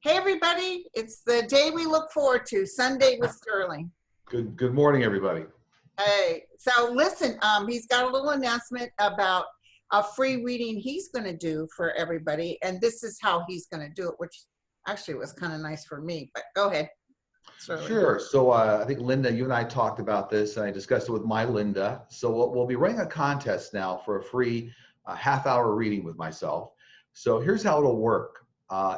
Hey everybody, it's the day we look forward to, Sunday with Sterling. Good morning, everybody. Hey, so listen, he's got a little announcement about a free reading he's going to do for everybody, and this is how he's going to do it, which actually was kind of nice for me, but go ahead. Sterling. Sure. So I think, Linda, you and I talked about this, and I discussed it with my Linda. So we'll be running a contest now for a free half-hour reading with myself. So here's how it'll work.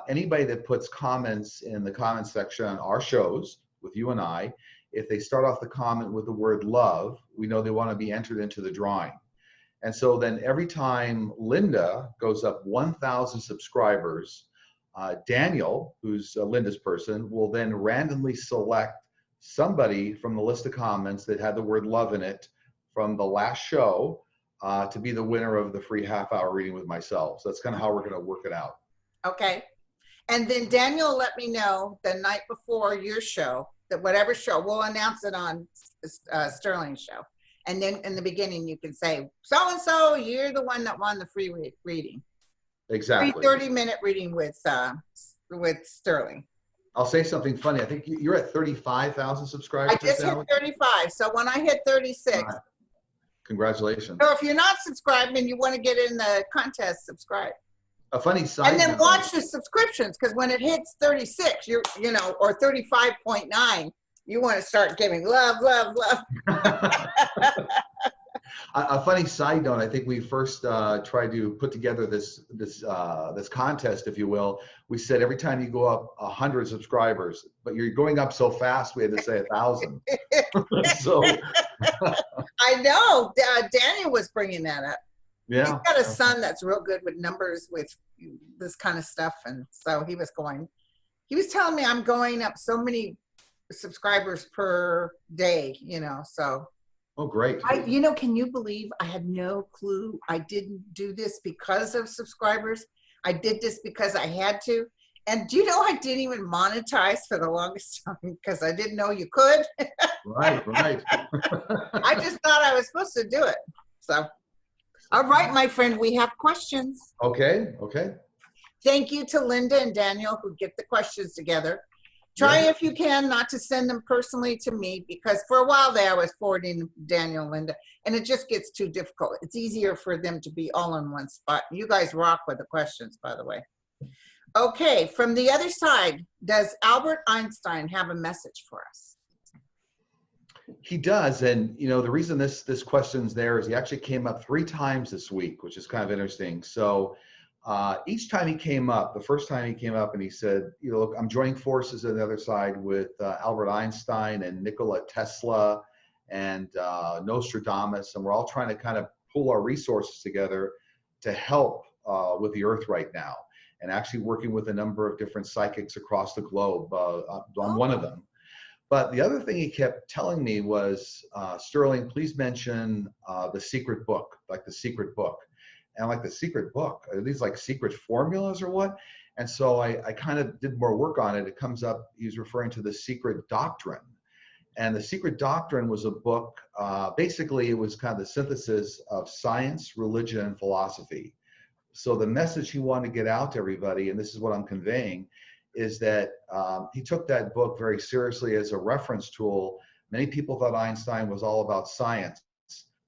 Anybody that puts comments in the comments section on our shows with you and I, if they start off the comment with the word love, we know they want to be entered into the drawing. And so then every time Linda goes up 1,000 subscribers, Daniel, who's Linda's person, will then randomly select somebody from the list of comments that had the word love in it from the last show to be the winner of the free half-hour reading with myself. So that's kind of how we're going to work it out. Okay. And then Daniel let me know the night before your show, that whatever show, we'll announce it on Sterling's show. And then in the beginning, you can say, so-and-so, you're the one that won the free reading. Exactly. Free 30-minute reading with Sterling. I'll say something funny. I think you're at 35,000 subscribers. I just hit 35. So when I hit 36. Congratulations. So if you're not subscribed and you want to get in the contest, subscribe. A funny side and then watch the subscriptions, because when it hits 36, you know, or 35.9, you want to start giving love. A funny side note, I think we first tried to put together this contest, if you will. We said every time you go up 100 subscribers, but you're going up so fast, we had to say 1,000. So I know Daniel was bringing that up. Yeah, he's got a son that's real good with numbers, with this kind of stuff, and so he was telling me I'm going up so many subscribers per day, you know, so. Oh, great. Can you believe I had no clue I didn't do this because of subscribers? I did this because I had to. And do you know I didn't even monetize for the longest time because I didn't know you could? Right. I just thought I was supposed to do it. So, all right, my friend, we have questions. Okay. Thank you to Linda and Daniel who get the questions together. Try if you can not to send them personally to me, because for a while there I was forwarding Daniel and Linda, and it just gets too difficult. It's easier for them to be all in one spot. You guys rock with the questions, by the way. Okay, from the other side, does Albert Einstein have a message for us? He does, and the reason this question's there is he actually came up 3 times this week, which is kind of interesting. So each time he came up, the first time he came up and he said, look, I'm joining forces on the other side with Albert Einstein and Nikola Tesla and Nostradamus, and we're all trying to kind of pull our resources together to help with the Earth right now, and actually working with a number of different psychics across the globe on one of them. But the other thing he kept telling me was, Sterling, please mention the secret book, like the secret book. And I'm like, the secret book? Are these like secret formulas or what? And so I kind of did more work on it. It comes up, he's referring to the Secret Doctrine. And the Secret Doctrine was a book, basically it was kind of the synthesis of science, religion, and philosophy. So the message he wanted to get out to everybody, and this is what I'm conveying, is that he took that book very seriously as a reference tool. Many people thought Einstein was all about science,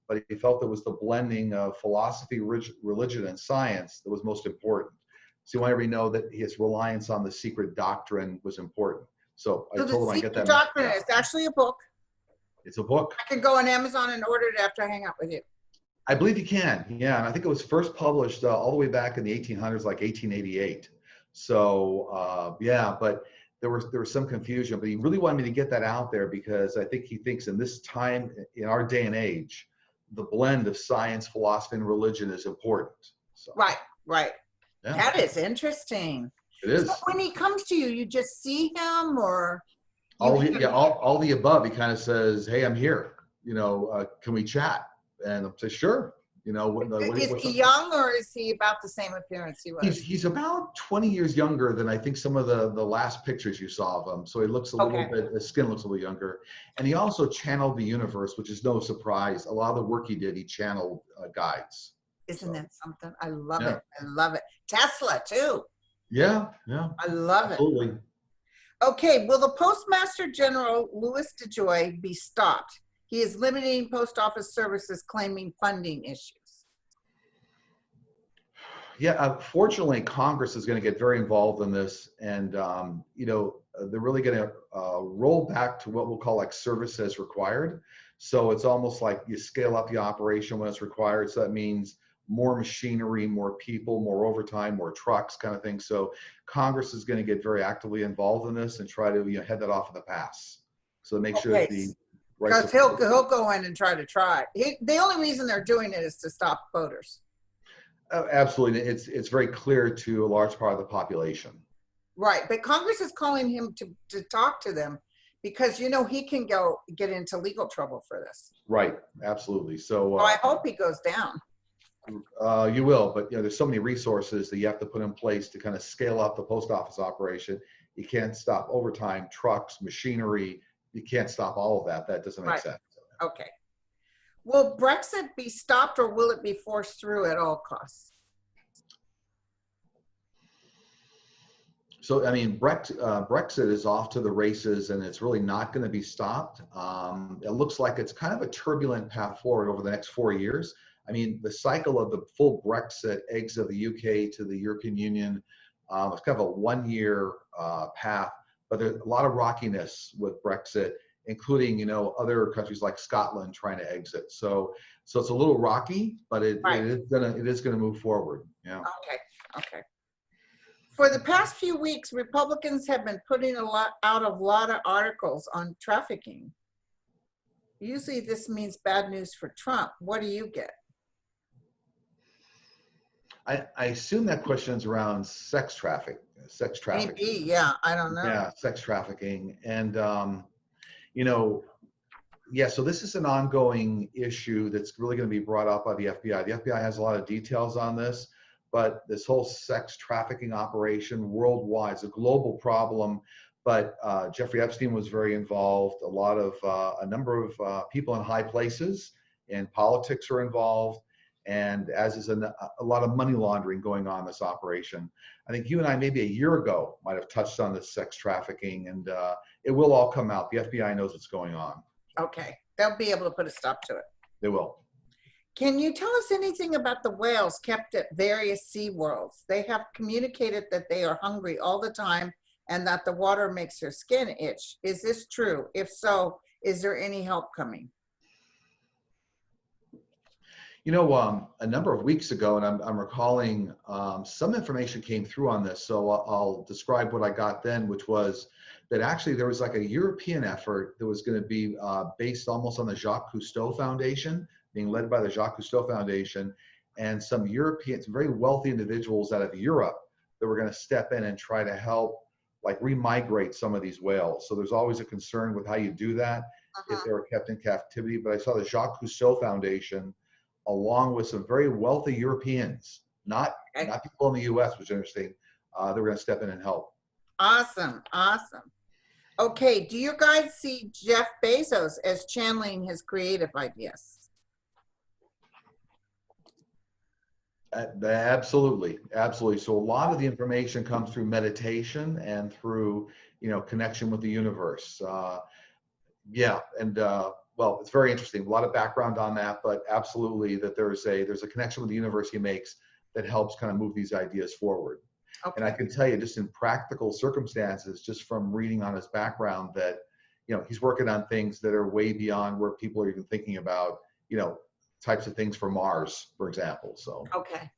but he felt it was the blending of philosophy, religion, and science that was most important. So he wanted everybody to know that his reliance on the Secret Doctrine was important. So I told him I get that. The Secret Doctrine is actually a book. It's a book. I can go on Amazon and order it after I hang out with you. I believe you can, yeah. And I think it was first published all the way back in the 1800s, like 1888. So yeah, but there was some confusion, but he really wanted me to get that out there because I think he thinks in this time, in our day and age, the blend of science, philosophy, and religion is important. So, right. Yeah. That is interesting. It is. So when he comes to you, you just see him, or all the above. He kind of says, "Hey, I'm here. Can we chat?" And I'm say, "Sure." Is he young, or is he about the same appearance he was? He's about 20 years younger than I think some of the last pictures you saw of him. So he looks a little bit, his skin looks a little younger. And he also channeled the universe, which is no surprise. A lot of the work he did, he channeled guides. Isn't that something? I love it. I love it. Tesla too. Yeah, yeah, I love it. absolutely. Okay, will the Postmaster General, Louis DeJoy, be stopped? He is limiting post office services, claiming funding issues. Yeah, fortunately, Congress is going to get very involved in this, and they're really going to roll back to what we'll call like service as required. So it's almost like you scale up the operation when it's required. So that means more machinery, more people, more overtime, more trucks, kind of thing. So Congress is going to get very actively involved in this and try to head that off in the pass. So make sure that Okay, the right because he'll support. go in and try to try. The only reason they're doing it is to stop voters. Absolutely, it's very clear to a large part of the population. Right, but Congress is calling him to talk to them because he can get into legal trouble for this. Right, absolutely. So I hope he goes down. You will, but there's so many resources that you have to put in place to kind of scale up the post office operation. You can't stop overtime, trucks, machinery. You can't stop all of that. That doesn't make sense. Okay. Will Brexit be stopped or will it be forced through at all costs? So, I mean, Brexit is off to the races and it's really not going to be stopped. It looks like it's kind of a turbulent path forward over the next 4 years. I mean, the cycle of the full Brexit exit of the UK to the European Union is kind of a 1 year path, but there's a lot of rockiness with Brexit, including other countries like Scotland trying to exit. So it's a little rocky, but it is gonna move forward. Yeah. Okay. For the past few weeks, Republicans have been putting a lot of articles on trafficking. Usually this means bad news for Trump. What do you get? I assume that question is around sex trafficking. Maybe, yeah, I don't know. Yeah, sex trafficking. And, so this is an ongoing issue that's really going to be brought up by the FBI. The FBI has a lot of details on this, but this whole sex trafficking operation worldwide is a global problem. But Jeffrey Epstein was very involved. A number of people in high places in politics are involved. And as is a lot of money laundering going on in this operation. I think you and I maybe a year ago might have touched on this sex trafficking, and it will all come out. The FBI knows what's going on. Okay, they'll be able to put a stop to it. They will. Can you tell us anything about the whales kept at various sea worlds? They have communicated that they are hungry all the time and that the water makes their skin itch. Is this true? If so, is there any help coming? A number of weeks ago, and I'm recalling some information came through on this, so I'll describe what I got then, which was that actually there was like a European effort that was going to be based almost on the Jacques Cousteau Foundation, being led by the Jacques Cousteau Foundation, and some Europeans, very wealthy individuals out of Europe that were going to step in and try to help like remigrate some of these whales. So there's always a concern with how you do that if they were kept in captivity. But I saw the Jacques Cousteau Foundation along with some very wealthy Europeans, not people in the US, which is interesting. They were going to step in and help. Awesome. Okay, do you guys see Jeff Bezos as channeling his creative ideas? Absolutely. So a lot of the information comes through meditation and through connection with the universe. Well, it's very interesting. A lot of background on that, but absolutely that there's a connection with the universe he makes that helps kind of move these ideas forward. Okay. And I can tell you just in practical circumstances, just from reading on his background, that he's working on things that are way beyond where people are even thinking about, types of things for Mars, for example. So okay.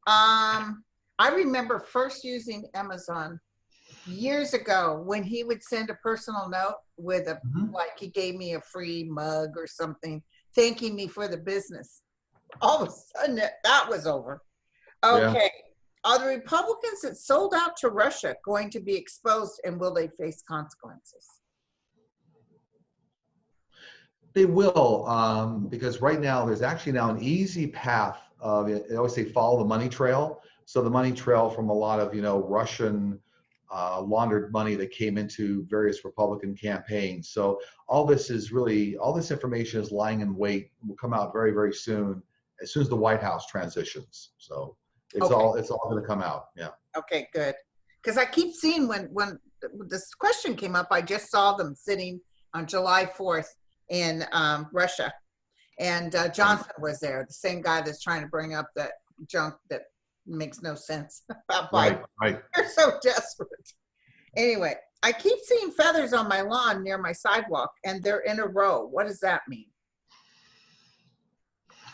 I remember first using Amazon years ago when he would send a personal note with like he gave me a free mug or something thanking me for the business. All of a sudden that was over. Okay. Yeah. Are the Republicans that sold out to Russia going to be exposed, and will they face consequences? They will, because right now there's actually now an easy path of, I always say follow the money trail. So the money trail from a lot of Russian laundered money that came into various Republican campaigns. So all this information is lying in wait, will come out very, very soon, as soon as the White House transitions. So Okay. It's all going to come out. Yeah. Okay, good. Because I keep seeing when this question came up, I just saw them sitting on July 4th in Russia, and Johnson was there, the same guy that's trying to bring up that junk that makes no sense about Biden. Right. Right. They're so desperate. Anyway, I keep seeing feathers on my lawn near my sidewalk, and they're in a row. What does that mean?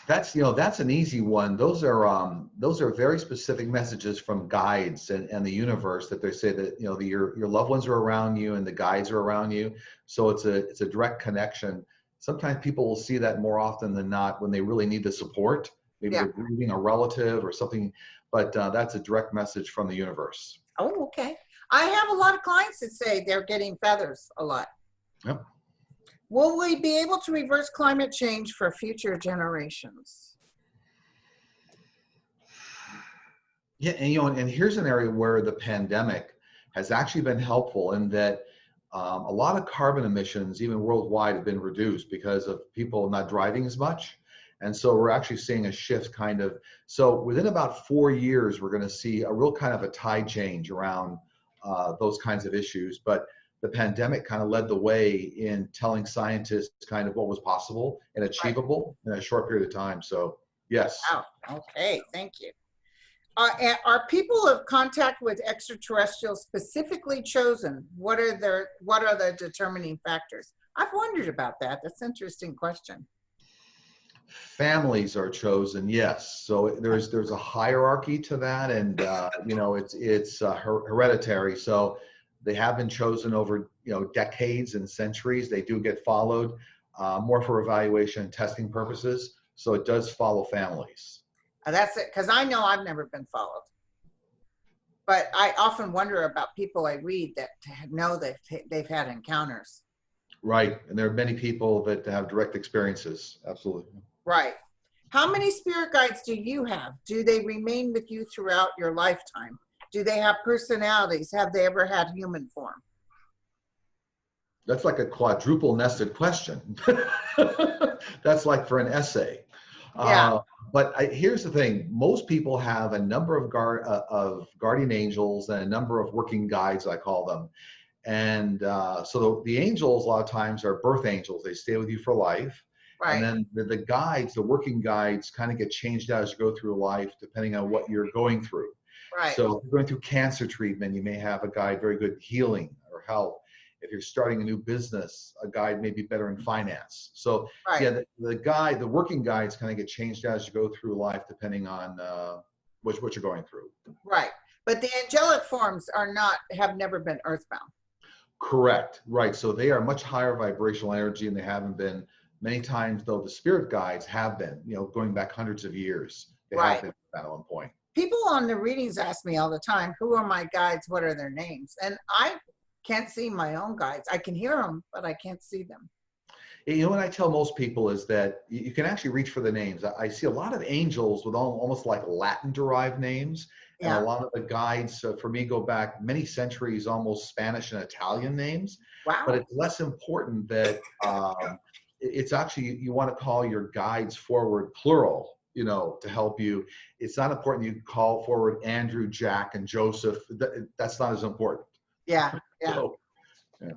That's, you know, that's an easy one. Those are very specific messages from guides and the universe that they say that, you know, your loved ones are around you and the guides are around you. So it's a direct connection. Sometimes people will see that more often than not when they really need the support. Maybe Yeah. they're grieving a relative or something, but that's a direct message from the universe. Oh, okay. I have a lot of clients that say they're getting feathers a lot. Yep. Will we be able to reverse climate change for future generations? Yeah, and you know, and here's an area where the pandemic has actually been helpful in that a lot of carbon emissions, even worldwide, have been reduced because of people not driving as much. And so we're actually seeing a shift kind of, so within about 4 years, we're going to see a real kind of a tide change around those kinds of issues. But the pandemic kind of led the way in telling scientists kind of what was possible and Right. achievable in a short period of time. So yes. Wow. Okay. Thank you. Are people of contact with extraterrestrials specifically chosen? What are the determining factors? I've wondered about that. That's an interesting question. Families are chosen, yes. So there's a hierarchy to that, and you know, it's hereditary. So they have been chosen over, you know, decades and centuries. They do get followed more for evaluation and testing purposes. So it does follow families. That's it, because I know I've never been followed. But I often wonder about people I read that know that they've had encounters. Right, and there are many people that have direct experiences. Absolutely. Right. How many spirit guides do you have? Do they remain with you throughout your lifetime? Do they have personalities? Have they ever had human form? That's like a quadruple nested question. That's like for an essay. Yeah. But here's the thing: most people have a number of guardian angels and a number of working guides, I call them. And so the angels, a lot of times, are birth angels. They stay with you for life. And Right. then the guides, the working guides, kind of get changed out as you go through life, depending on what you're going through. Right. So if you're going through cancer treatment, you may have a guide very good healing or health. If you're starting a new business, a guide may be better in finance. So Right. yeah, the working guides kind of get changed out as you go through life, depending on what you're going through. Right. But the angelic forms have never been earthbound. Correct. Right. So they are much higher vibrational energy, and they haven't been many times, though the spirit guides have been, you know, going back hundreds of years. They have been at one point. People on the readings ask me all the time, who are my guides? What are their names? And I can't see my own guides. I can hear them, but I can't see them. You know what I tell most people is that you can actually reach for the names. I see a lot of angels with almost like Latin derived names. And Yeah. a lot of the guides for me go back many centuries, almost Spanish and Italian names. Wow. But it's less important that it's actually, you want to call your guides forward plural, you know, to help you. It's not important you call forward Andrew, Jack, and Joseph. That's not as important. Yeah. Yeah. So, yeah.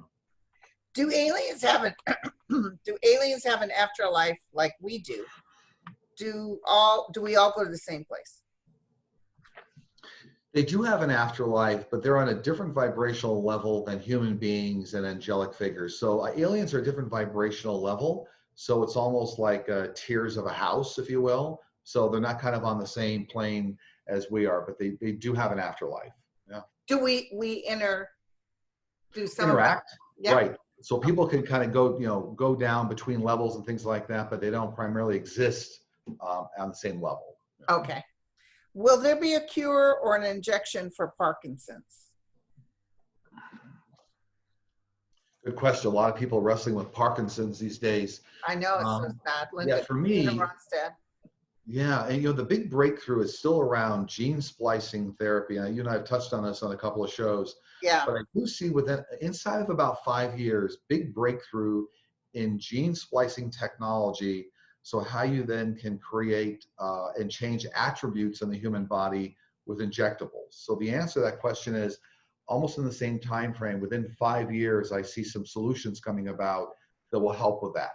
Do aliens have an afterlife like we do? Do we all go to the same place? They do have an afterlife, but they're on a different vibrational level than human beings and angelic figures. So aliens are a different vibrational level. So it's almost like tiers of a house, if you will. So they're not kind of on the same plane as we are, but they do have an afterlife. Yeah. Do we do some interact? Yeah. Right. So people can kind of go down between levels and things like that, but they don't primarily exist on the same level. Okay. Will there be a cure or an injection for Parkinson's? Good question. A lot of people are wrestling with Parkinson's these days. I know, it's so sad. Linda, yeah, for me, Ronstadt. Yeah, and you know, the big breakthrough is still around gene splicing therapy. And you and I have touched on this on a couple of shows. Yeah. But I do see inside of about 5 years, big breakthrough in gene splicing technology So how you then can create and change attributes in the human body with injectables. So the answer to that question is almost in the same time frame. Within 5 years, I see some solutions coming about that will help with that.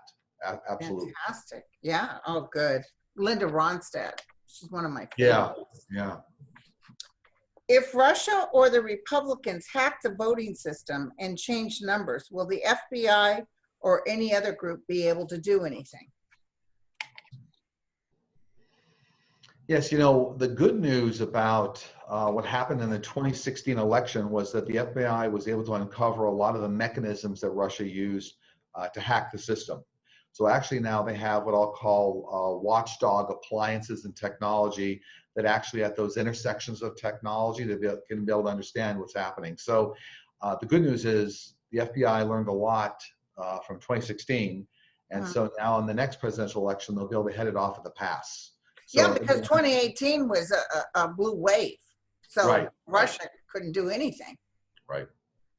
Absolutely. Fantastic. Yeah. Oh, good. Linda Ronstadt. She's one of my Yeah. favorites. Yeah. If Russia or the Republicans hack the voting system and change numbers, will the FBI or any other group be able to do anything? Yes, the good news about what happened in the 2016 election was that the FBI was able to uncover a lot of the mechanisms that Russia used to hack the system. So actually now they have what I'll call watchdog appliances and technology that actually at those intersections of technology can be able to understand what's happening. So the good news is the FBI learned a lot from 2016. And so now in the next presidential election, they'll be able to head it off at the pass. So, yeah, because 2018 was a blue wave. So right, Russia couldn't do anything. Right.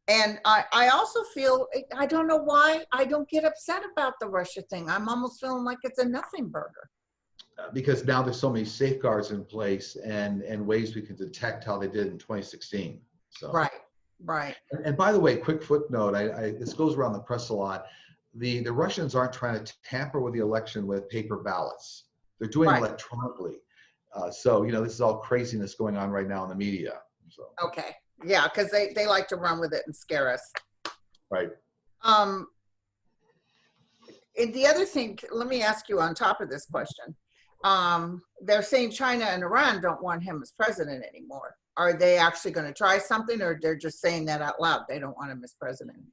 And I also feel, I don't know why I don't get upset about the Russia thing. I'm almost feeling like it's a nothing burger. Because now there's so many safeguards in place and ways we can detect how they did in 2016. So Right. And by the way, quick footnote, this goes around the press a lot. The Russians aren't trying to tamper with the election with paper ballots. They're doing it electronically. So, this is all craziness going on right now in the media. So. Okay. Yeah, because they like to run with it and scare us. Right. And the other thing, let me ask you on top of this question. They're saying China and Iran don't want him as president anymore. Are they actually going to try something, or they're just saying that out loud? They don't want him as president anymore.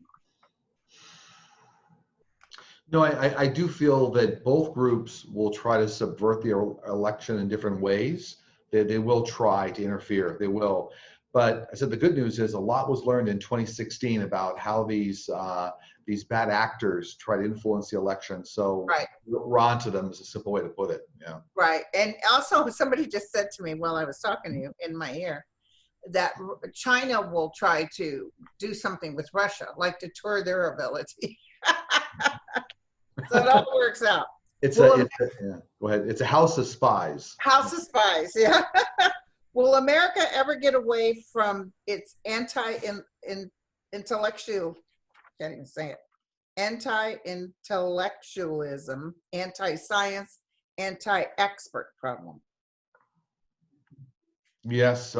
No, I do feel that both groups will try to subvert the election in different ways. They will try to interfere. They will. But I said the good news is a lot was learned in 2016 about how these bad actors try to influence the election. So we're on to them is a simple way to put it. Yeah. Right. And also somebody just said to me while I was talking to you in my ear that China will try to do something with Russia, like deter their ability. So it all works out. Go ahead. It's a house of spies. House of spies, yeah. Will America ever get away from its anti-intellectual, can't even say it, anti-intellectualism, anti-science, anti-expert problem? Yes.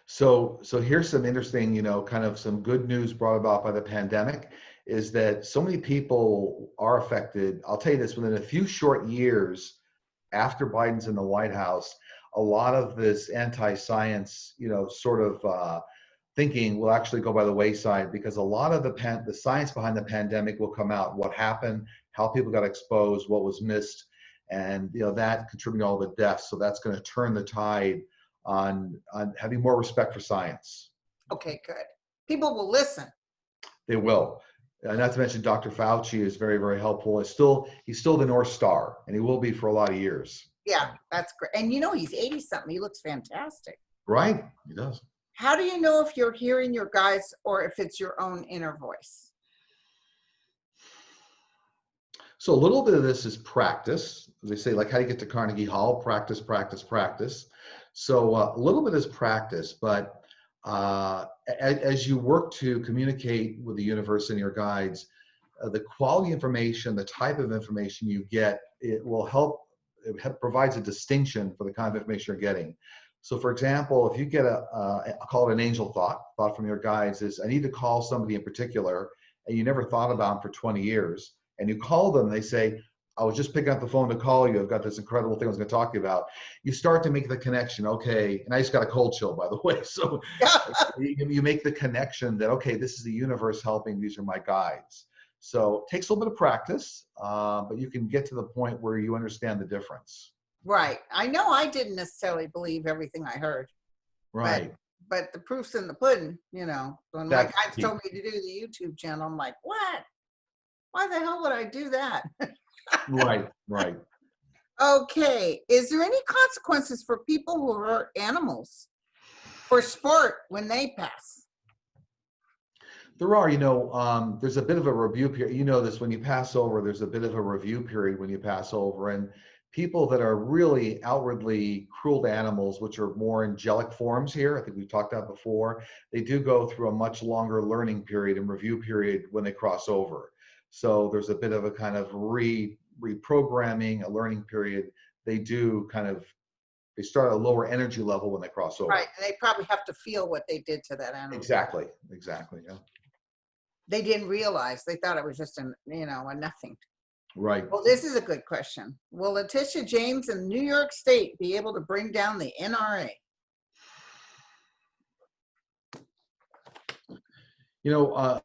So here's some interesting, kind of some good news brought about by the pandemic is that so many people are affected. I'll tell you this, within a few short years after Biden's in the White House, a lot of this anti-science, sort of thinking will actually go by the wayside because a lot of the science behind the pandemic will come out, what happened, how people got exposed, what was missed, and that contributed to all the deaths. So that's going to turn the tide on having more respect for science. Okay, good. People will listen. They will. Not to mention Dr. Fauci is very, very helpful. He's still the North Star, and he will be for a lot of years. Yeah, that's great. And he's 80-something. He looks fantastic. Right, he does. How do you know if you're hearing your guides or if it's your own inner voice? So a little bit of this is practice. As they say, like how do you get to Carnegie Hall? Practice, practice, practice. So a little bit is practice, but as you work to communicate with the universe and your guides, the quality information, the type of information you get, it will help. It provides a distinction for the kind of information you're getting. So for example, if you get I'll call it an angel thought from your guides is, I need to call somebody in particular, and you never thought about them for 20 years, and you call them, they say, I was just picking up the phone to call you. I've got this incredible thing I was going to talk to you about. You start to make the connection. Okay. And I just got a cold chill, by the way. So you make the connection that, okay, this is the universe helping. These are my guides. So it takes a little bit of practice, but you can get to the point where you understand the difference. Right. I know I didn't necessarily believe everything I heard. Right. But the proof's in the pudding, when my guides told me to do the YouTube channel, I'm like, what? Why the hell would I do that? Right. Okay. Is there any consequences for people who hurt animals for sport when they pass? There are, there's a bit of a review period. You know this, when you pass over, there's a bit of a review period when you pass over. And people that are really outwardly cruel to animals, which are more angelic forms here, I think we've talked about before, they do go through a much longer learning period and review period when they cross over. So there's a bit of a kind of reprogramming, a learning period. They do kind of, they start at a lower energy level when they cross over. Right. And they probably have to feel what they did to that animal. Exactly, yeah. They didn't realize. They thought it was just a nothing. Right. Well, this is a good question. Will Letitia James in New York State be able to bring down the NRA?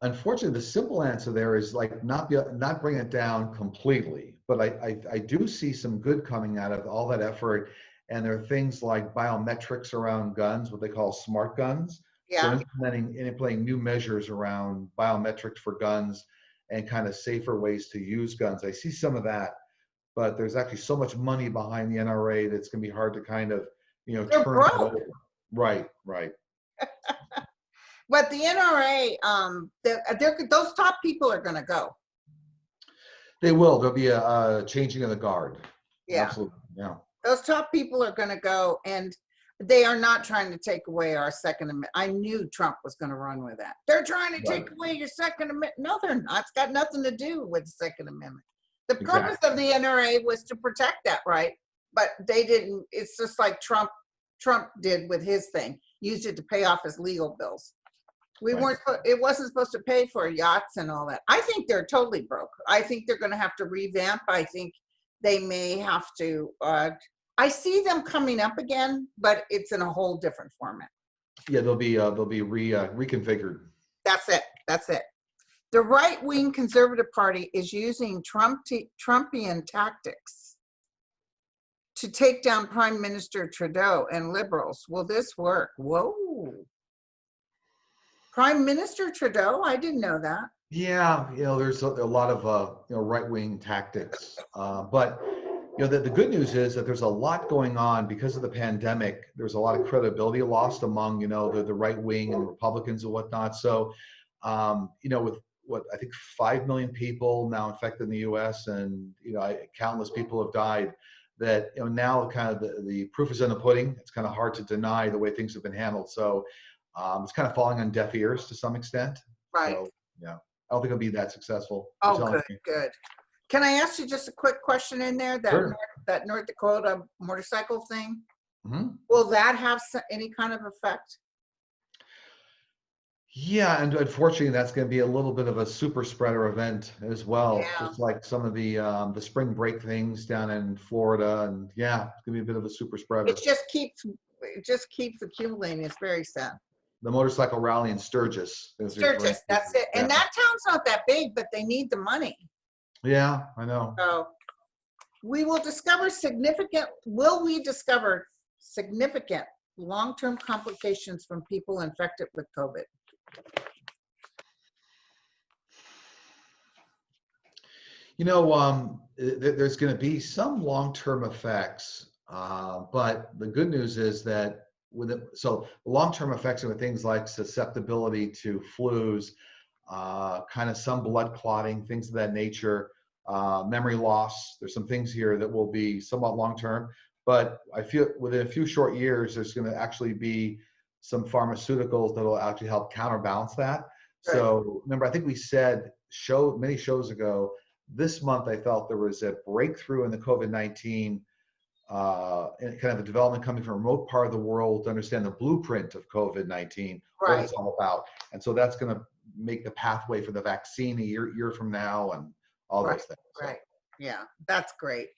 Unfortunately, the simple answer there is like not bring it down completely, but I do see some good coming out of all that effort. And there are things like biometrics around guns, what they call smart guns. Yeah. So implementing new measures around biometrics for guns and kind of safer ways to use guns. I see some of that, but there's actually so much money behind the NRA that's going to be hard to kind of, They're turn broke. it over. Right. But the NRA, those top people are going to go. They will. There'll be a changing of the guard. Yeah. Absolutely. Yeah. Those top people are going to go, and they are not trying to take away our Second Amendment. I knew Trump was going to run with that. They're trying to take away your Second Amendment. No, they're not. It's got nothing to do with the Second Amendment. The purpose of the NRA was to protect that right, but they didn't. It's just like Trump did with his thing. Used it to pay off his legal bills. It wasn't supposed to pay for yachts and all that. I think they're totally broke. I think they're going to have to revamp. I think they may have to. I see them coming up again, but it's in a whole different format. Yeah, they'll be reconfigured. That's it. The right-wing Conservative Party is using Trumpian tactics to take down Prime Minister Trudeau and liberals. Will this work? Whoa. Prime Minister Trudeau? I didn't know that. Yeah, there's a lot of right-wing tactics, but the good news is that there's a lot going on because of the pandemic. There's a lot of credibility lost among the right wing and the Republicans and whatnot. So, with what I think 5 million people now infected in the U.S. and countless people have died, that now kind of the proof is in the pudding. It's kind of hard to deny the way things have been handled. So it's kind of falling on deaf ears to some extent. Right. So, yeah, I don't think it'll be that successful. Oh, good. Can I ask you just a quick question in there? Sure. That North Dakota motorcycle thing, Mm-hmm. will that have any kind of effect? Yeah, and unfortunately, that's going to be a little bit of a super spreader event as well, Yeah. just like some of the spring break things down in Florida, and yeah, it's going to be a bit of a super spreader. It just keeps accumulating. It's very sad. The motorcycle rally in Sturgis. Sturgis, that's it. And that town's not that big, but they need the money. Yeah, I know. So will we discover significant long-term complications from people infected with COVID? There's going to be some long-term effects, but the good news is that so the long-term effects are things like susceptibility to flus, kind of some blood clotting, things of that nature, memory loss. There's some things here that will be somewhat long-term, but I feel within a few short years, there's going to actually be some pharmaceuticals that will actually help counterbalance that. Right. So remember, I think we said many shows ago, this month I felt there was a breakthrough in the COVID-19 and kind of a development coming from a remote part of the world to understand the blueprint of COVID-19, right, what it's all about. And so that's going to make the pathway for the vaccine a year from now and all those things. Right. Yeah, that's great.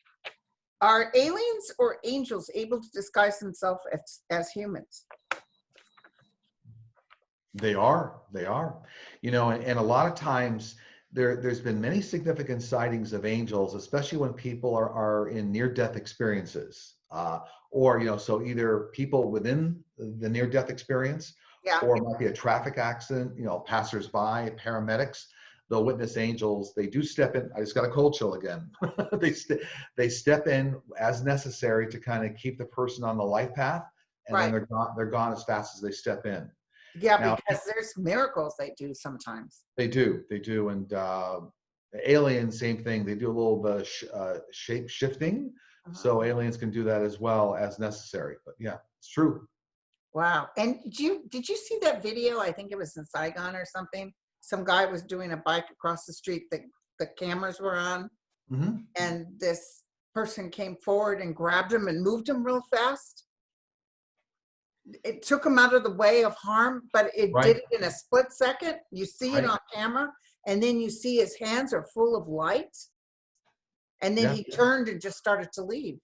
Are aliens or angels able to disguise themselves as humans? They are. And a lot of times there's been many significant sightings of angels, especially when people are in near-death experiences, or so either people within the near-death experience, yeah, or it might be a traffic accident, passersby, paramedics, they'll witness angels. They do step in. I just got a cold chill again. They step in as necessary to kind of keep the person on the life path, and right, then they're gone as fast as they step in. Yeah, Now, because there's miracles they do sometimes. they do. And aliens, same thing. They do a little bit of shape shifting. So aliens can do that as well as necessary. But yeah, it's true. Wow. And did you see that video? I think it was in Saigon or something. Some guy was doing a bike across the street that the cameras were on, Hmm. and this person came forward and grabbed him and moved him real fast. It took him out of the way of harm, but it Right. did it in a split second. You see it Right. on camera, and then you see his hands are full of light, and then Yeah. he turned and just started to leave.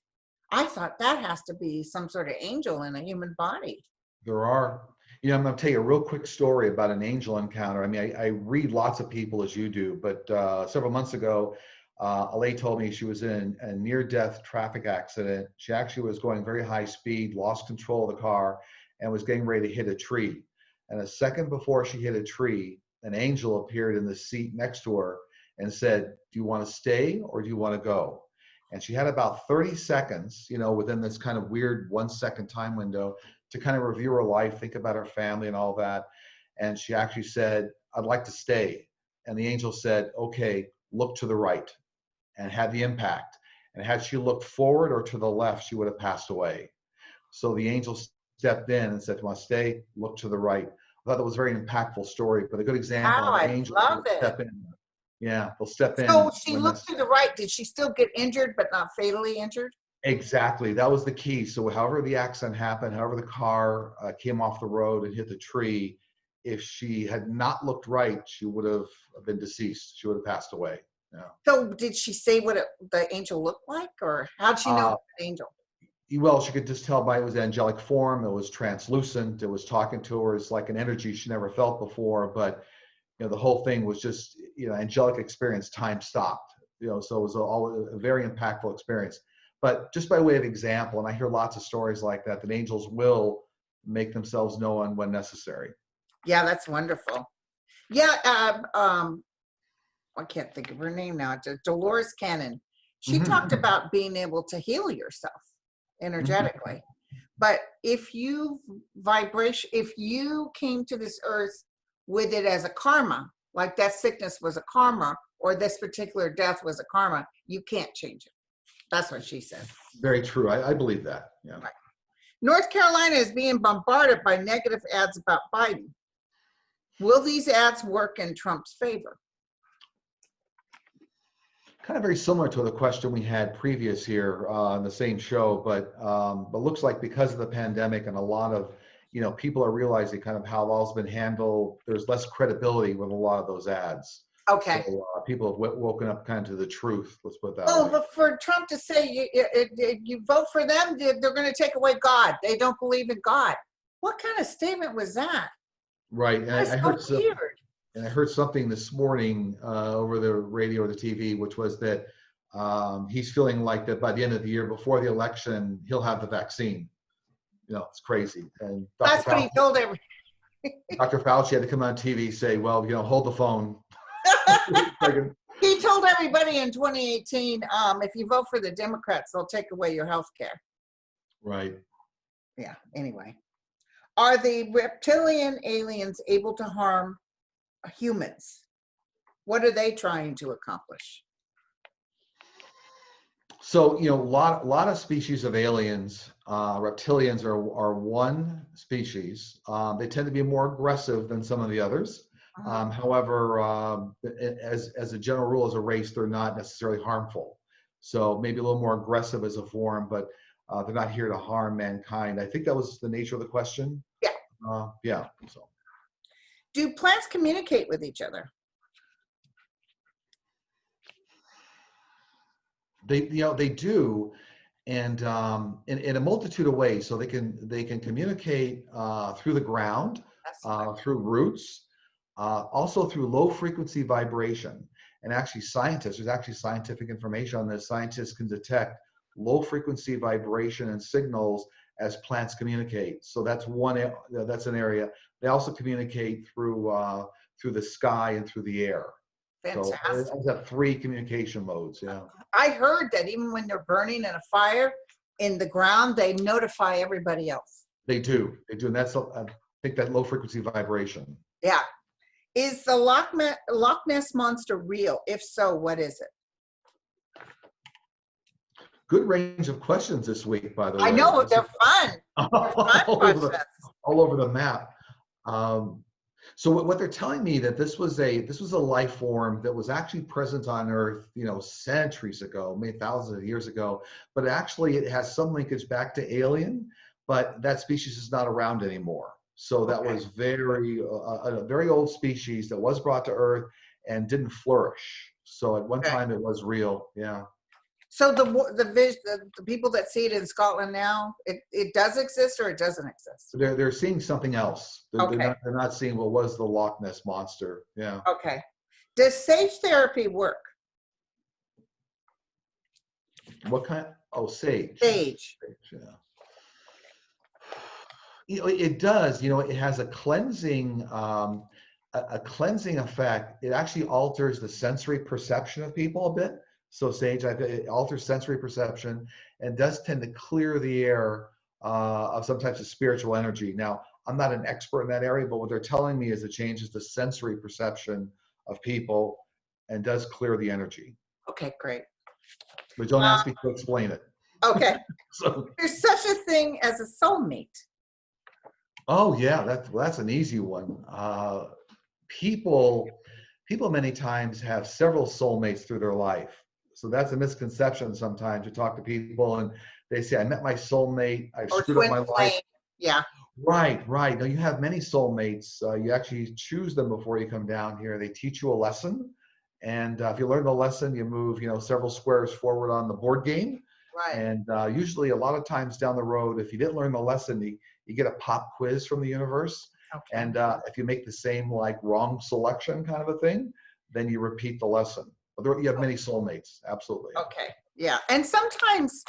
I thought that has to be some sort of angel in a human body. There are. You know, I'm going to tell you a real quick story about an angel encounter. I mean, I read lots of people as you do, but several months ago, a lady told me she was in a near-death traffic accident. She actually was going very high speed, lost control of the car, and was getting ready to hit a tree. And a second before she hit a tree, an angel appeared in the seat next to her and said, "Do you want to stay or do you want to go?" And she had about 30 seconds, you know, within this kind of weird 1 second time window to kind of review her life, think about her family and all that. And she actually said, "I'd like to stay." And the angel said, "Okay, look to the right," and had the impact. And had she looked forward or to the left, she would have passed away. So the angel stepped in and said, "Do you want to stay? Look to the right." I thought that was a very impactful story, but a good example Wow, of I angels love will it. step in. Yeah, they'll step So in she when looked that's to the right. Did she still get injured, but not fatally injured? exactly. That was the key. So however the accident happened, however the car came off the road and hit the tree, if she had not looked right, she would have been deceased. She would have passed away. Yeah. So did she say what the angel looked like, or how'd she know it Uh, was an angel? well, she could just tell by it was angelic form. It was translucent. It was talking to her. It's like an energy she never felt before. But you know, the whole thing was just, you know, angelic experience. Time stopped. You know, so it was all a very impactful experience. But just by way of example, and I hear lots of stories like that, that angels will make themselves known when necessary. Yeah, that's wonderful. Yeah, I can't think of her name now. Dolores Cannon. She talked Hmm. about being able to heal yourself Hmm. energetically. But if you came to this earth with it as a karma, like that sickness was a karma, or this particular death was a karma, you can't change it. That's what she said. Very true. I believe that. Yeah. Right. North Carolina is being bombarded by negative ads about Biden. Will these ads work in Trump's favor? Kind of very similar to the question we had previous here on the same show, but looks like because of the pandemic and a lot of, you know, people are realizing kind of how all's been handled. There's less credibility with a lot of those ads. Okay. So people have woken up kind of to the truth. Let's put it that Well, way. but for Trump to say you vote for them, they're going to take away God. They don't believe in God. What kind of statement was that? Right. And That's I so heard weird. and I heard something this morning over the radio or the TV, which was that he's feeling like that by the end of the year, before the election, he'll have the vaccine. You know, it's crazy. And That's what he told every. Dr. Fauci had to come on TV say, "Well, you know, hold the phone." He told everybody in 2018, if you vote for the Democrats, they'll take away your health care. Right. Yeah, anyway. Are the reptilian aliens able to harm humans? What are they trying to accomplish? So, you know, a lot of species of aliens, reptilians are one species. They tend to be more aggressive than some of the others. However, as a general rule, as a race, they're not necessarily harmful. So maybe a little more aggressive as a form, but they're not here to harm mankind. I think that was the nature of the question. Yeah. Yeah. So Do plants communicate with each other? they do, and in a multitude of ways. So they can communicate through the ground, through roots, also through low frequency vibration. And actually, there's actually scientific information on this. Scientists can detect low frequency vibration and signals as plants communicate. So that's that's an area. They also communicate through the sky and through the air. So Fantastic. I have three communication modes. Yeah. I heard that even when they're burning in a fire in the ground, they notify everybody else. They do, and that's think that low frequency vibration. Yeah. Is the Loch Ness Monster real? If so, what is it? Good range of questions this week, by the I way. know, they're fun. They're fun questions. All over the map. So what they're telling me that this was a life form that was actually present on Earth, centuries ago, maybe thousands of years ago, but actually it has some linkage back to alien, but that species is not around anymore. So that was a very old species that was brought to Earth and didn't flourish. So at one time it was real, yeah. So the people that see it in Scotland now, it does exist or it doesn't exist? They're seeing something else. Okay. They're not seeing what was the Loch Ness Monster. Yeah. Okay. Does sage therapy work? What kind? Oh, sage. Sage. Yeah. It does. It has a cleansing effect. It actually alters the sensory perception of people a bit. So sage, it alters sensory perception and does tend to clear the air of some types of spiritual energy. Now, I'm not an expert in that area, but what they're telling me is it changes the sensory perception of people and does clear the energy. Okay, great. But don't ask me to explain it. Okay. So, there's such a thing as a soulmate. Oh yeah, that's an easy one. People many times have several soulmates through their life. So that's a misconception sometimes. You talk to people and they say, I met my soulmate, I've screwed up my life. Yeah. Right. No, you have many soulmates. You actually choose them before you come down here. They teach you a lesson. And if you learn the lesson, you move, several squares forward on the board game. Right. And usually a lot of times down the road, if you didn't learn the lesson, you get a pop quiz from the universe. Okay. And if you make the same wrong selection kind of a thing, then you repeat the lesson. But you have many soulmates, absolutely. Okay, yeah. And sometimes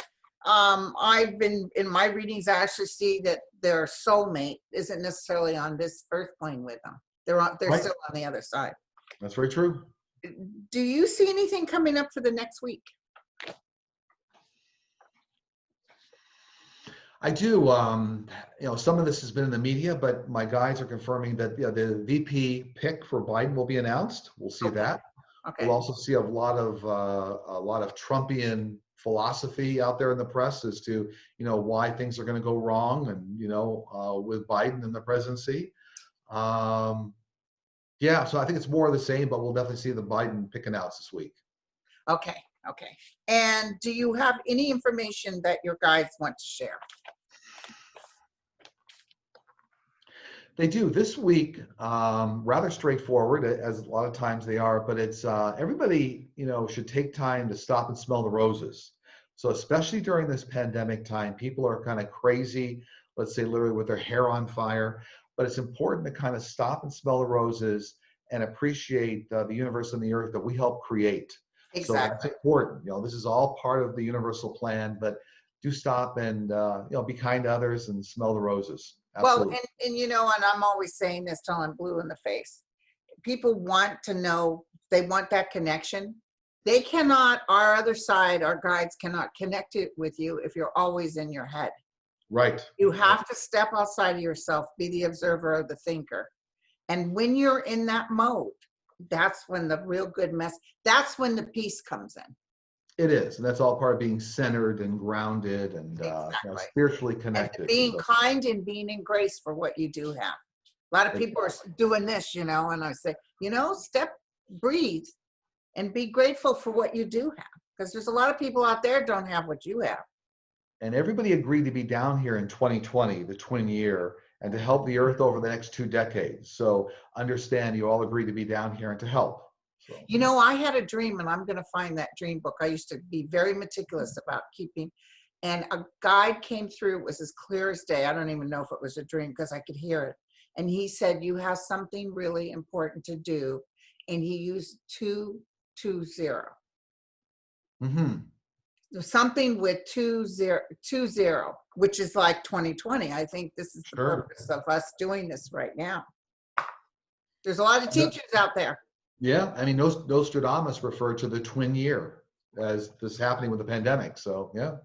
I've been, in my readings, I actually see that their soulmate isn't necessarily on this earth plane with them. They're still on the other side. That's very true. Do you see anything coming up for the next week? I do. Some of this has been in the media, but my guys are confirming that the VP pick for Biden will be announced. We'll see that. Okay. We'll also see a lot of Trumpian philosophy out there in the press as to why things are going to go wrong, and with Biden in the presidency. Yeah, so I think it's more of the same, but we'll definitely see the Biden pick announced this week. Okay. And do you have any information that your guys want to share? They do. This week, rather straightforward, as a lot of times they are, but it's everybody, should take time to stop and smell the roses. So especially during this pandemic time, people are kind of crazy, let's say literally with their hair on fire, but it's important to kind of stop and smell the roses and appreciate the universe and the earth that we help create. Exactly. So that's important. This is all part of the universal plan, but do stop and, be kind to others and smell the roses. Absolutely. Well, and I'm always saying this till I'm blue in the face. People want to know, they want that connection. They cannot, our other side, our guides cannot connect it with you if you're always in your head. Right. You have to step outside of yourself, be the observer of the thinker. And when you're in that mode, that's when the real good that's when the peace comes in. It is, and that's all part of being centered and grounded and spiritually connected. And being kind and being in grace for what you do have. A lot of people are doing this, and I say, breathe and be grateful for what you do have. Because there's a lot of people out there don't have what you have. And everybody agreed to be down here in 2020, the twin year, and to help the earth over the next 2 decades. So understand you all agreed to be down here and to help. So. I had a dream, and I'm going to find that dream book. I used to be very meticulous about keeping, and a guide came through. It was as clear as day. I don't even know if it was a dream because I could hear it. And he said, you have something really important to do. And he used 220. Mm-hmm. Something with 20, which is like 2020. I think this is the purpose of us doing this right now. There's a lot of teachers out there. Yeah, Nostradamus referred to the twin year as this happening with the pandemic. So, yeah.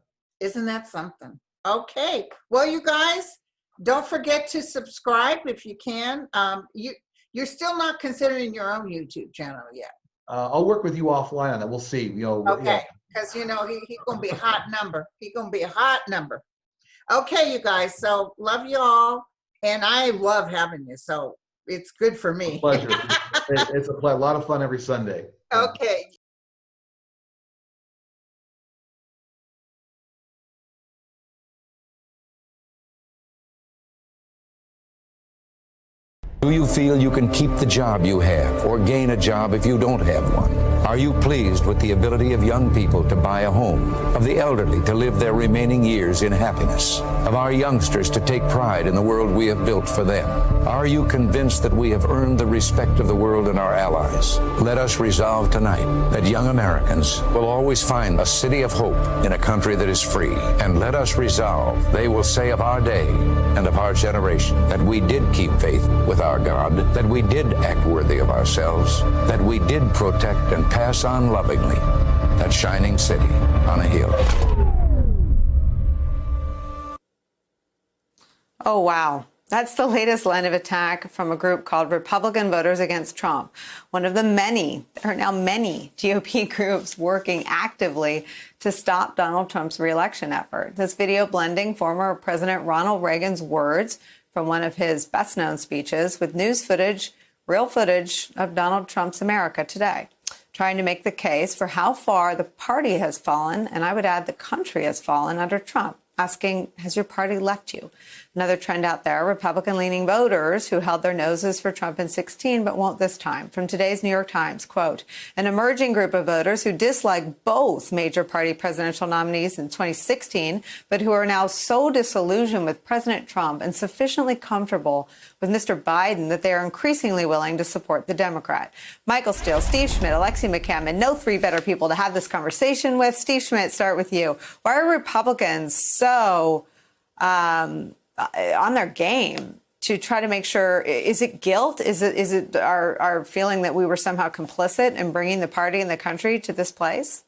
Isn't that something? Okay. Well, you guys, Don't forget to subscribe if you can. You're still not considering your own YouTube channel yet. I'll work with you offline on that. We'll see. Okay, because he gonna be a hot number. He gonna be a hot number. Okay, you guys. So love you all, and I love having you. So it's good for me. Pleasure. It's a lot of fun every Sunday. Okay. Do you feel you can keep the job you have or gain a job if you don't have one? Are you pleased with the ability of young people to buy a home, of the elderly to live their remaining years in happiness, of our youngsters to take pride in the world we have built for them? Are you convinced that we have earned the respect of the world and our allies? Let us resolve tonight that young Americans will always find a city of hope in a country that is free. And let us resolve they will say of our day and of our generation that we did keep faith with our God, that we did act worthy of ourselves, that we did protect and pass on lovingly that shining city on a hill. Oh, wow. That's the latest line of attack from a group called Republican Voters Against Trump, one of the many, there are now many GOP groups working actively to stop Donald Trump's reelection effort. This video blending former President Ronald Reagan's words from one of his best-known speeches with news footage, real footage of Donald Trump's America today, trying to make the case for how far the party has fallen, and I would add the country has fallen under Trump, asking, has your party left you? Another trend out there, Republican-leaning voters who held their noses for Trump in 2016 but won't this time. From today's New York Times, quote, an emerging group of voters who dislike both major party presidential nominees in 2016 but who are now so disillusioned with President Trump and sufficiently comfortable with Mr. Biden that they are increasingly willing to support the Democrat. Michael Steele, Steve Schmidt, Alexi McCammon, no three better people to have this conversation with. Steve Schmidt, start with you. Why are Republicans so on their game to try to make sure, is it guilt? Is it our feeling that we were somehow complicit in bringing the party and the country to this place?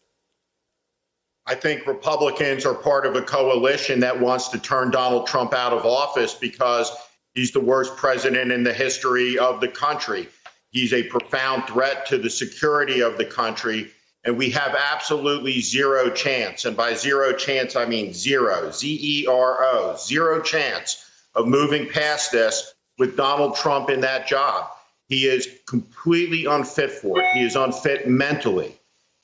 I think Republicans are part of a coalition that wants to turn Donald Trump out of office because he's the worst president in the history of the country. He's a profound threat to the security of the country. And we have absolutely zero chance. And by zero chance, I mean zero, Z-E-R-O, zero chance of moving past this with Donald Trump in that job. He is completely unfit for it. He is unfit mentally.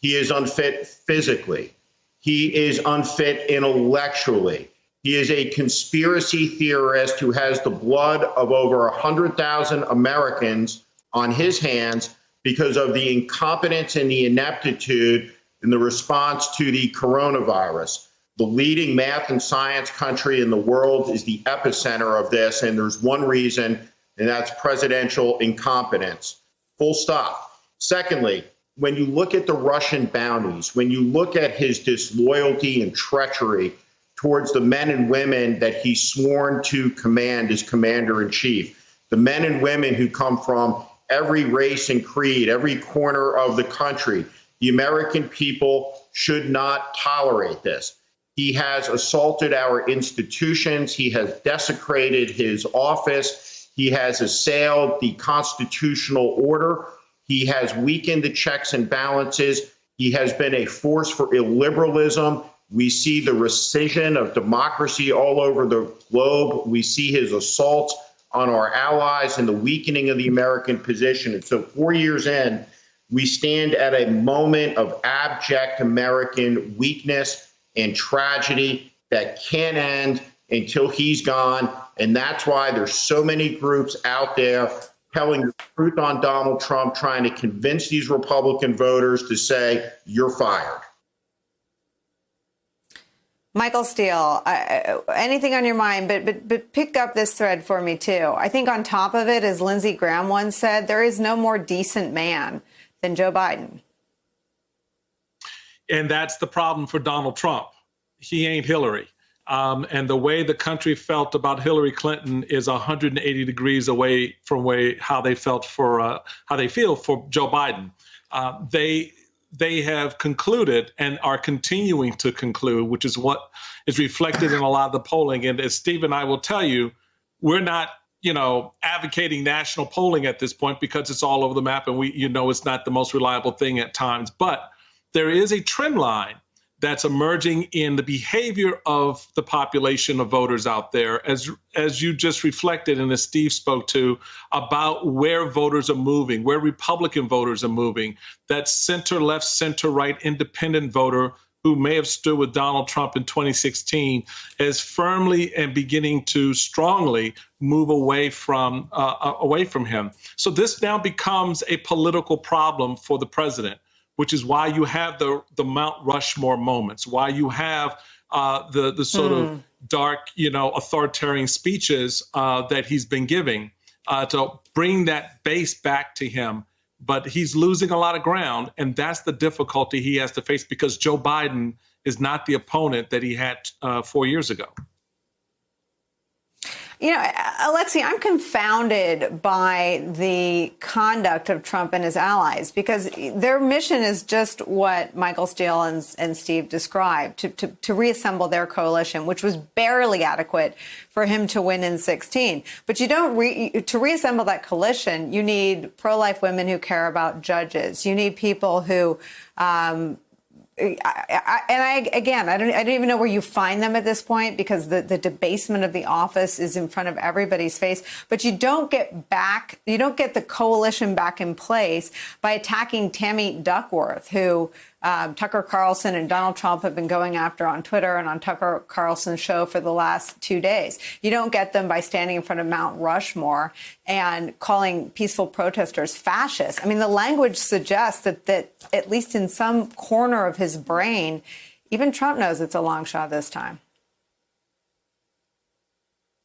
He is unfit physically. He is unfit intellectually. He is a conspiracy theorist who has the blood of over 100,000 Americans on his hands because of the incompetence and the ineptitude in the response to the coronavirus. The leading math and science country in the world is the epicenter of this, and there's one reason, and that's presidential incompetence. Full stop. Secondly, when you look at the Russian bounties, when you look at his disloyalty and treachery towards the men and women that he's sworn to command as commander-in-chief, the men and women who come from every race and creed, every corner of the country. The American people should not tolerate this. He has assaulted our institutions. He has desecrated his office. He has assailed the constitutional order. He has weakened the checks and balances. He has been a force for illiberalism. We see the rescission of democracy all over the globe. We see his assaults on our allies and the weakening of the American position. And so 4 years in, we stand at a moment of abject American weakness and tragedy that can't end until he's gone. And that's why there's so many groups out there telling the truth on Donald Trump, trying to convince these Republican voters to say, you're fired. Michael Steele, anything on your mind, but pick up this thread for me, too. I think on top of it, as Lindsey Graham once said, there is no more decent man than Joe Biden. And that's the problem for Donald Trump. He ain't Hillary. And the way the country felt about Hillary Clinton is 180 degrees away from how they felt for how they feel for Joe Biden. They have concluded and are continuing to conclude, which is what is reflected in a lot of the polling. And as Steve and I will tell you, we're not, advocating national polling at this point because it's all over the map and it's not the most reliable thing at times. But there is a trend line that's emerging in the behavior of the population of voters out there, as you just reflected and as Steve spoke to, about where voters are moving, where Republican voters are moving, that center left, center right independent voter who may have stood with Donald Trump in 2016 is firmly and beginning to strongly move away from him. So this now becomes a political problem for the president, which is why you have the Mount Rushmore moments, why you have the sort of dark, authoritarian speeches that he's been giving to bring that base back to him. But he's losing a lot of ground, and that's the difficulty he has to face because Joe Biden is not the opponent that he had 4 years ago. Alexi, I'm confounded by the conduct of Trump and his allies because their mission is just what Michael Steele and Steve described, to reassemble their coalition, which was barely adequate for him to win in 2016. But you don't to reassemble that coalition, you need pro-life women who care about judges. You need people who I don't even know where you find them at this point because the debasement of the office is in front of everybody's face. But you don't get the coalition back in place by attacking Tammy Duckworth, who Tucker Carlson and Donald Trump have been going after on Twitter and on Tucker Carlson's show for the last 2 days. You don't get them by standing in front of Mount Rushmore and calling peaceful protesters fascists. I mean, the language suggests that at least in some corner of his brain, even Trump knows it's a long shot this time.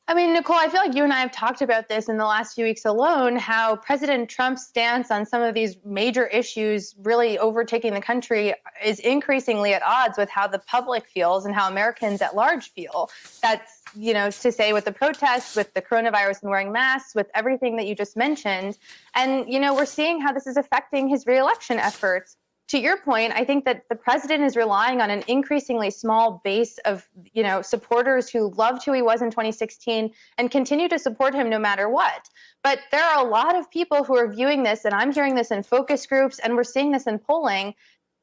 I mean, Nicole, I feel like you and I have talked about this in the last few weeks alone, how President Trump's stance on some of these major issues really overtaking the country is increasingly at odds with how the public feels and how Americans at large feel. That's, to say with the protests, with the coronavirus and wearing masks, with everything that you just mentioned. And, we're seeing how this is affecting his reelection efforts. To your point, I think that the president is relying on an increasingly small base of, supporters who loved who he was in 2016 and continue to support him no matter what. But there are a lot of people who are viewing this, and I'm hearing this in focus groups, and we're seeing this in polling,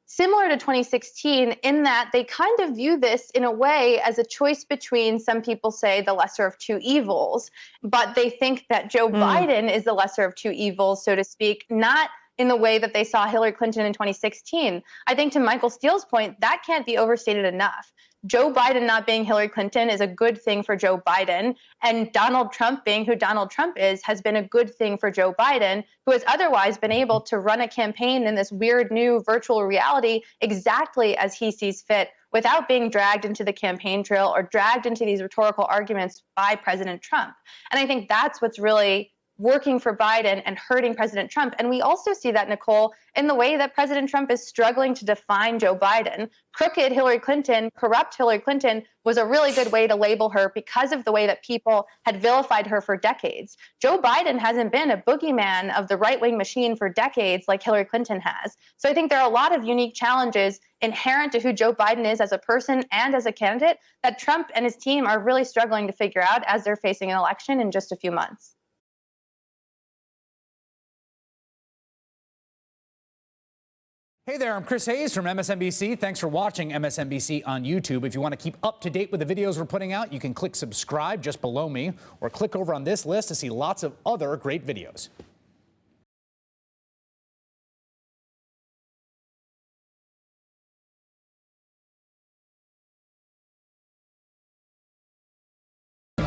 similar to 2016 in that they kind of view this in a way as a choice between, some people say, the lesser of two evils, but they think that Joe Biden is the lesser of two evils, so to speak, not in the way that they saw Hillary Clinton in 2016. I think to Michael Steele's point, that can't be overstated enough. Joe Biden not being Hillary Clinton is a good thing for Joe Biden, and Donald Trump being who Donald Trump is has been a good thing for Joe Biden, who has otherwise been able to run a campaign in this weird new virtual reality exactly as he sees fit without being dragged into the campaign trail or dragged into these rhetorical arguments by President Trump. And I think that's what's really working for Biden and hurting President Trump. And we also see that, Nicole, in the way that President Trump is struggling to define Joe Biden. Crooked Hillary Clinton, corrupt Hillary Clinton was a really good way to label her because of the way that people had vilified her for decades. Joe Biden hasn't been a boogeyman of the right-wing machine for decades like Hillary Clinton has. So I think there are a lot of unique challenges inherent to who Joe Biden is as a person and as a candidate that Trump and his team are really struggling to figure out as they're facing an election in just a few months. Hey there, I'm Chris Hayes from MSNBC. Thanks for watching MSNBC on YouTube. If you want to keep up to date with the videos we're putting out, you can click subscribe just below me or click over on this list to see lots of other great videos.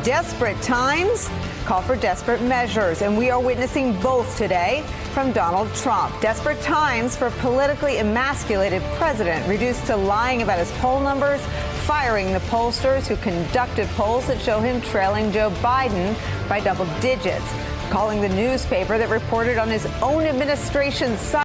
Desperate times call for desperate measures, and we are witnessing both today from Donald Trump. Desperate times for a politically emasculated president reduced to lying about his poll numbers, firing the pollsters who conducted polls that show him trailing Joe Biden by double digits, calling the newspaper that reported on his own administration's side